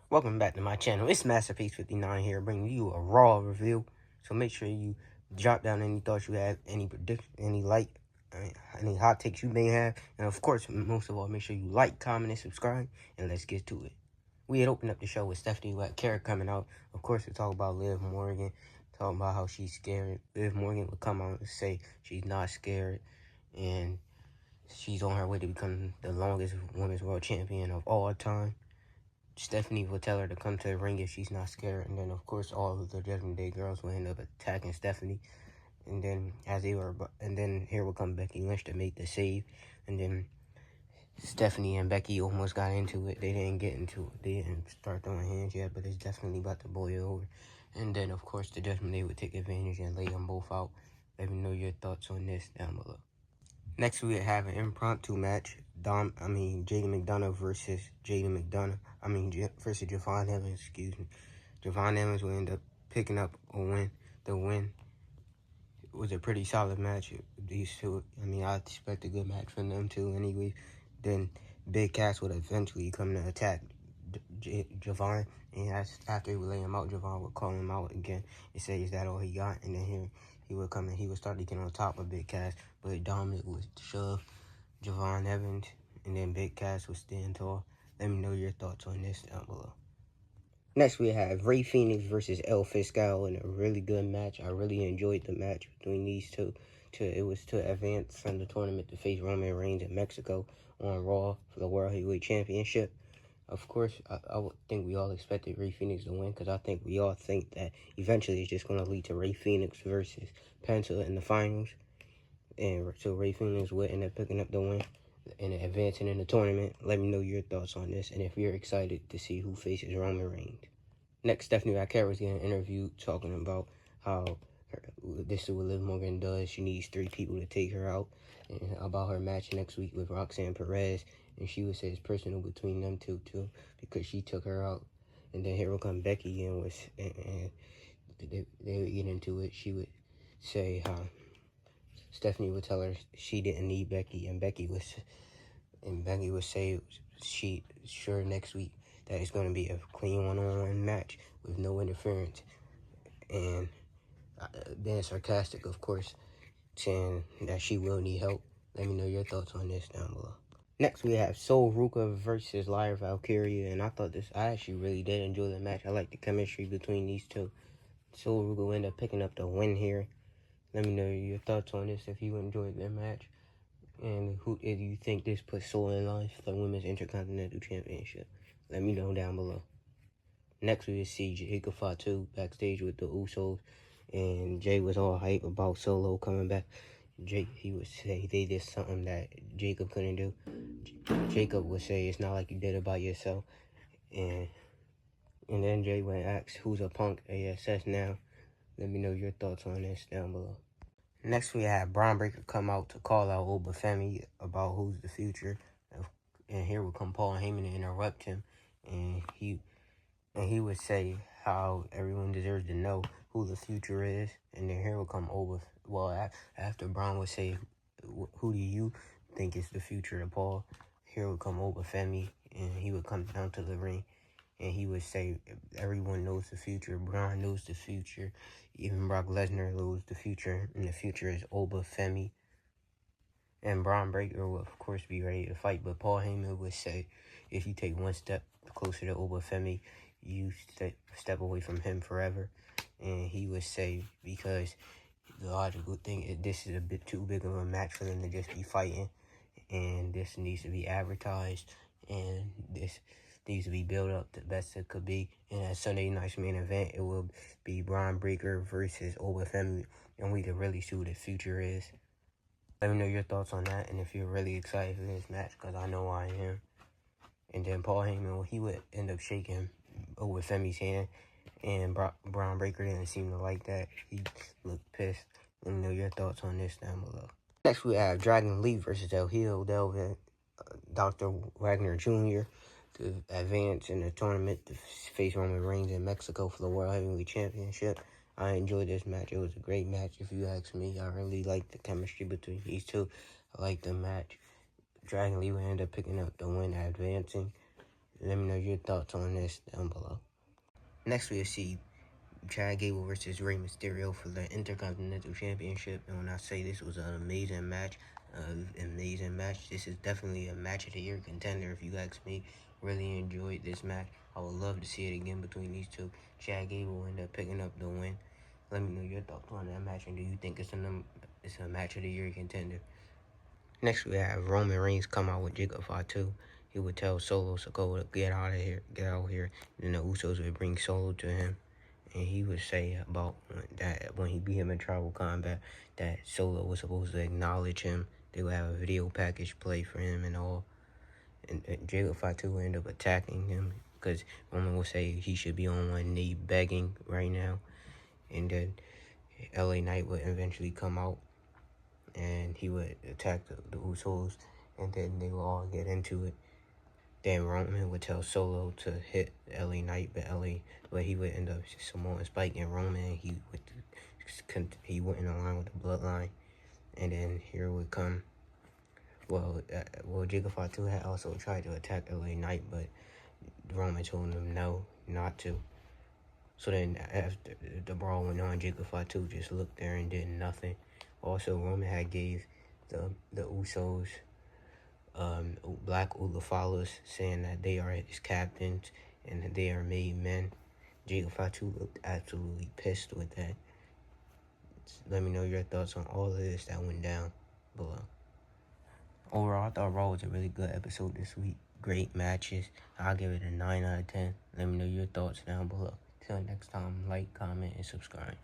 Welcome back to my channel. It's Masterpiece59 here, bringing you a Raw review. So make sure you drop down any thoughts you have, any prediction, any hot takes you may have, and of course, most of all, make sure you like, comment, and subscribe. And let's get to it. We had opened up the show with Stephanie Carrot coming out. Of course, we talk about Liv Morgan, talking about how she's scared. Liv Morgan would come out and say she's not scared, and she's on her way to become the longest women's world champion of all time. Stephanie will tell her to come to the ring if she's not scared, and then of course all of the Judgment Day girls will end up attacking Stephanie. And then here will come Becky Lynch to make the save, and then Stephanie and Becky almost got into it. They didn't get into it. They didn't start throwing hands yet, but it's definitely about to boil over. And then of course the Judgment Day would take advantage and lay them both out. Let me know your thoughts on this down below. Next, we have an impromptu match. Jaden McDonough versus versus Javon Evans, excuse me. Javon Evans will end up picking up a win. The win was a pretty solid match. These two, I expect a good match from them too anyway. Then Big Cass would eventually come to attack Javon, and after he would lay him out, Javon would call him out again and say, "Is that all he got?" And then here he would come and he would start to get on top of Big Cass, but Dominic would shove Javon Evans, and then Big Cass would stand tall. Let me know your thoughts on this down below. Next, we have Rey Fenix versus El Fiscal in a really good match. I really enjoyed the match between these two. It was to advance from the tournament to face Roman Reigns in Mexico on Raw for the World Heavyweight Championship. Of course, I would think we all expected Rey Fenix to win, because I think we all think that eventually it's just going to lead to Rey Fenix versus Penta in the finals. And so Rey Fenix would end up picking up the win and advancing in the tournament. Let me know your thoughts on this, and if you're excited to see who faces Roman Reigns. Next, Stephanie McCarroll was getting interviewed talking about how this is what Liv Morgan does. She needs 3 people to take her out, and about her match next week with Roxanne Perez. And she would say it's personal between them two too, because she took her out. And then here will come Becky and they would get into it. She would say how Stephanie would tell her she didn't need Becky, and Becky would say she sure next week that it's going to be a clean one-on-one match with no interference. And being sarcastic, of course, saying that she will need help. Let me know your thoughts on this down below. Next, we have Sol Ruca versus Lyra Valkyria, and I actually really did enjoy the match. I like the chemistry between these two. Sol Ruca will end up picking up the win here. Let me know your thoughts on this if you enjoyed the match. And if you think this puts Sol in line for the Women's Intercontinental Championship. Let me know down below. Next, we will see Jacob Fatu backstage with the Usos. And Jay was all hype about Solo coming back. He would say they did something that Jacob couldn't do. Jacob would say it's not like you did it by yourself. And then Jay would ask who's a punk ASS now. Let me know your thoughts on this down below. Next, we have Bron Breakker come out to call out Oba Femi about who's the future. And here would come Paul Heyman to interrupt him. And he would say how everyone deserves to know who the future is. And then here will come Oba. Well, after Bron would say, who do you think is the future of Paul? Here would come Oba Femi, and he would come down to the ring. And he would say, everyone knows the future. Bron knows the future. Even Brock Lesnar knows the future. And the future is Oba Femi. And Bron Breakker will, of course, be ready to fight. But Paul Heyman would say, if you take one step closer to Oba Femi, you step away from him forever. And he would say, because the logical thing is this is a bit too big of a match for them to just be fighting. And this needs to be advertised. And this needs to be built up the best it could be. And at Sunday night's main event, it will be Bron Breakker versus Oba Femi. And we can really see who the future is. Let me know your thoughts on that, and if you're really excited for this match, because I know I am. And then Paul Heyman, he would end up shaking Oba Femi's hand, and Bron Breakker didn't seem to like that. He looked pissed. Let me know your thoughts on this down below. Next, we have Dragon Lee versus El Hijo del Dr. Wagner Jr. to advance in the tournament to face Roman Reigns in Mexico for the World Heavyweight Championship. I enjoyed this match. It was a great match, if you ask me. I really liked the chemistry between these two. I liked the match. Dragon Lee would end up picking up the win, advancing. Let me know your thoughts on this down below. Next, we'll see Chad Gable versus Rey Mysterio for the Intercontinental Championship. And when I say this was an amazing match, this is definitely a match of the year contender if you ask me. Really enjoyed this match. I would love to see it again between these two. Chad Gable ended up picking up the win. Let me know your thoughts on that match, and do you think it's a match of the year contender? Next, we have Roman Reigns come out with Jacob Fatu. He would tell Solo Sikoa to get out here. And then the Usos would bring Solo to him. And he would say about that when he beat him in Tribal Combat, that Solo was supposed to acknowledge him. They would have a video package play for him and all. And Jacob Fatu would end up attacking him because Roman would say he should be on one knee begging right now. And then LA Knight would eventually come out and he would attack the Usos, and then they would all get into it. Then Roman would tell Solo to hit LA Knight, but he would end up Samoan spiking Roman. He wouldn't align with the bloodline, and then here would come. Jacob Fatu had also tried to attack LA Knight, but Roman told him no, not to. So then after the brawl went on, Jacob Fatu just looked there and did nothing. Also, Roman had gave the Usos Black Ulafalas, saying that they are his captains and that they are made men. Jacob Fatu looked absolutely pissed with that. Let me know your thoughts on all of this that went down below. Overall, I thought Raw was a really good episode this week. Great matches. I'll give it a 9 out of 10. Let me know your thoughts down below. Till next time, like, comment, and subscribe.